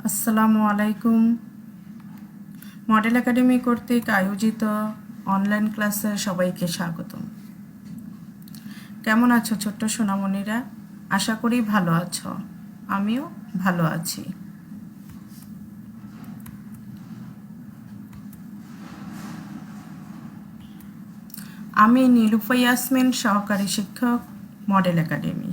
আসসালামু আলাইকুম। Model academy কর্তৃক আয়োজিত অনলাইন ক্লাসে সবাইকে স্বাগতম। কেমন আছো ছোট্ট সোনামণিরা? আশা করি ভালো আছো। আমিও ভালো আছি। আমি নীলুফা ইয়াসমিন, সহকারী শিক্ষক, মডেল একাডেমি।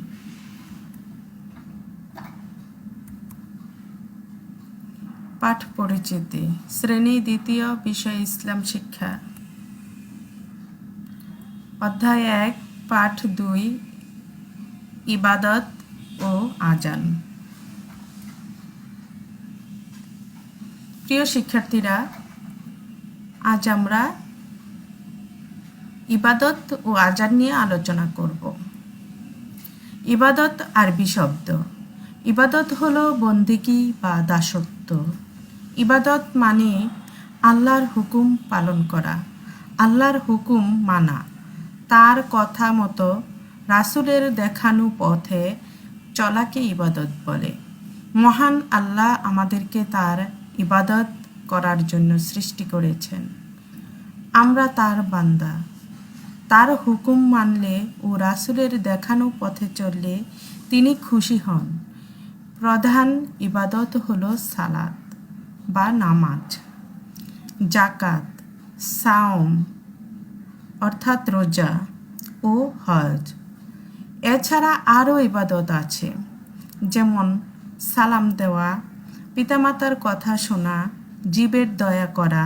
পাঠ পরিচিতি, শ্রেণী দ্বিতীয়, বিষয় ইসলাম শিক্ষা। অধ্যায় 1, পাঠ 2, ইবাদত ও আজান। প্রিয় শিক্ষার্থীরা, আজ আমরা ইবাদত ও আজান নিয়ে আলোচনা করব। ইবাদত আরবি শব্দ। ইবাদত হলো বন্দেগী বা দাসত্ব। ইবাদত মানে আল্লাহর হুকুম পালন করা, আল্লাহর হুকুম মানা, তার কথা মতো রাসূলের দেখানো পথে চলাকে ইবাদত বলে। মহান আল্লাহ আমাদেরকে তার ইবাদত করার জন্য সৃষ্টি করেছেন। আমরা তার বান্দা। তার হুকুম মানলে ও রাসূলের দেখানো পথে চললে তিনি খুশি হন। প্রধান ইবাদত হলো সালাত বা নামাজ, জাকাত, সাওম অর্থাৎ রোজা ও হজ। এছাড়া আরও ইবাদত আছে, যেমন সালাম দেওয়া, পিতামাতার কথা শোনা, জীবের দয়া করা,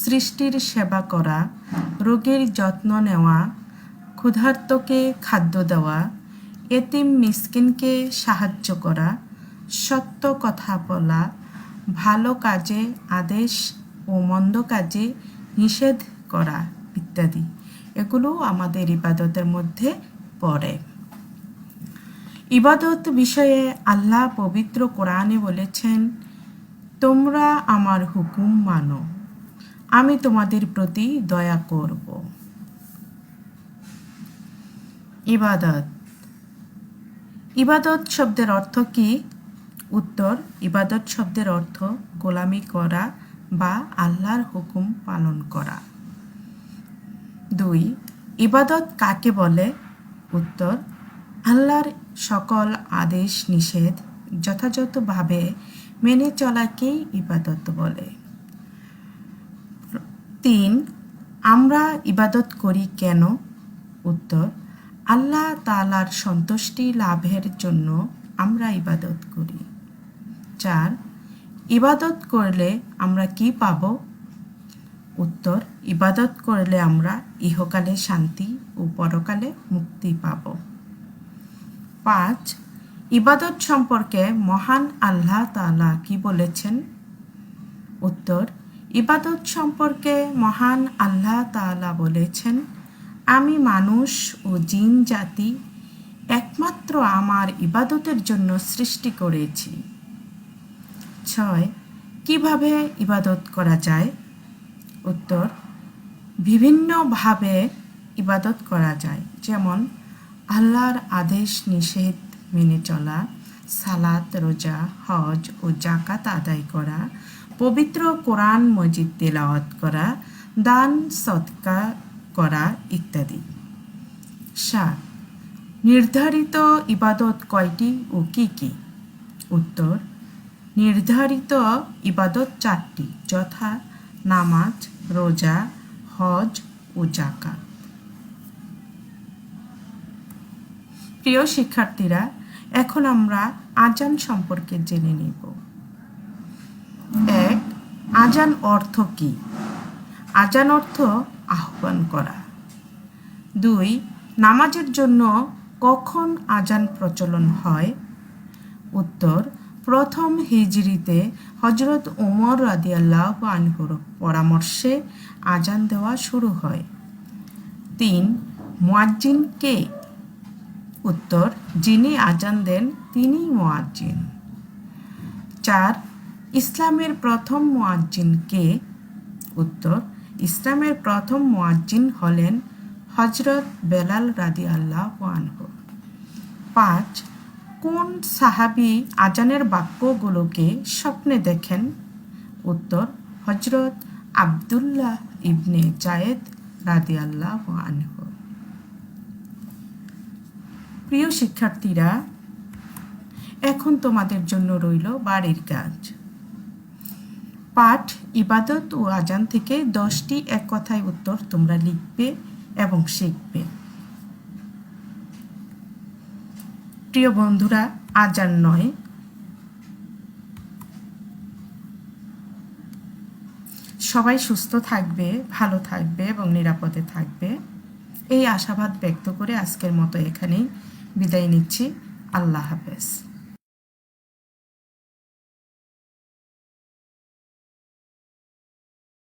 সৃষ্টির সেবা করা, রোগীর যত্ন নেওয়া, ক্ষুধার্তকে খাদ্য দেওয়া, এতিম মিসকিনকে সাহায্য করা, সত্য কথা বলা, ভালো কাজে আদেশ ও মন্দ কাজে নিষেধ করা ইত্যাদি। এগুলো আমাদের ইবাদতের মধ্যে পড়ে। ইবাদত বিষয়ে আল্লাহ পবিত্র কোরআনে বলেছেন, তোমরা আমার হুকুম মানো, আমি তোমাদের প্রতি দয়া করব। ইবাদত। ইবাদত শব্দের অর্থ কি? উত্তর, ইবাদত শব্দের অর্থ গোলামি করা বা আল্লাহর হুকুম পালন করা। 2, ইবাদত কাকে বলে? উত্তর, আল্লাহর সকল আদেশ নিষেধ যথাযথভাবে মেনে চলাকেই ইবাদত বলে। 3, আমরা ইবাদত করি কেন? উত্তর, আল্লাহ তাআলার সন্তুষ্টি লাভের জন্য আমরা ইবাদত করি। 4, ইবাদত করলে আমরা কি পাব? উত্তর, ইবাদত করলে আমরা ইহকালে শান্তি ও পরকালে মুক্তি পাব। 5, ইবাদত সম্পর্কে মহান আল্লাহ তাআলা কি বলেছেন? উত্তর, ইবাদত সম্পর্কে মহান আল্লাহ তাআলা বলেছেন, আমি মানুষ ও জিন জাতি একমাত্র আমার ইবাদতের জন্য সৃষ্টি করেছি। 6, কিভাবে ইবাদত করা যায়? উত্তর, বিভিন্নভাবে ইবাদত করা যায়, যেমন আল্লাহর আদেশ নিষেধ মেনে চলা, সালাত, রোজা, হজ ও জাকাত আদায় করা, পবিত্র কোরআন মজিদ তেলাওয়াত করা, দান সদকা করা ইত্যাদি। 7, নির্ধারিত ইবাদত কয়টি ও কি কি? উত্তর, নির্ধারিত ইবাদত 4টি, যথা নামাজ, রোজা, হজ ও জাকাত। প্রিয় শিক্ষার্থীরা, এখন আমরা আজান সম্পর্কে জেনে নিব। 1, আজান অর্থ কি? আজান অর্থ আহ্বান করা। 2, নামাজের জন্য কখন আজান প্রচলন হয়? উত্তর, প্রথম হিজরিতে হযরত ওমর রাদিয়াল্লাহু আনহুর পরামর্শে আজান দেওয়া শুরু হয়। 3, মুয়াজ্জিন কে? উত্তর, যিনি আজান দেন তিনিই মুয়াজ্জিন। 4, ইসলামের প্রথম মুয়াজ্জিন কে? উত্তর, ইসলামের প্রথম মুয়াজ্জিন হলেন হযরত বেলাল রাদিয়াল্লাহু আনহু। 5, কোন সাহাবী আজানের বাক্যগুলোকে স্বপ্নে দেখেন? উত্তর, হজরত আব্দুল্লাহ ইবনে জায়েদ রাদিয়াল্লাহু আনহু। প্রিয় শিক্ষার্থীরা, এখন তোমাদের জন্য রইল বাড়ির কাজ। পাঠ, ইবাদত ও আজান থেকে 10টি এক কথায় উত্তর তোমরা লিখবে এবং শিখবে। প্রিয় বন্ধুরা, আজান নয়, সবাই সুস্থ থাকবে, ভালো থাকবে এবং নিরাপদে থাকবে, এই আশাবাদ ব্যক্ত করে আজকের মতো এখানেই বিদায় নিচ্ছি। আল্লাহ হাফেজ।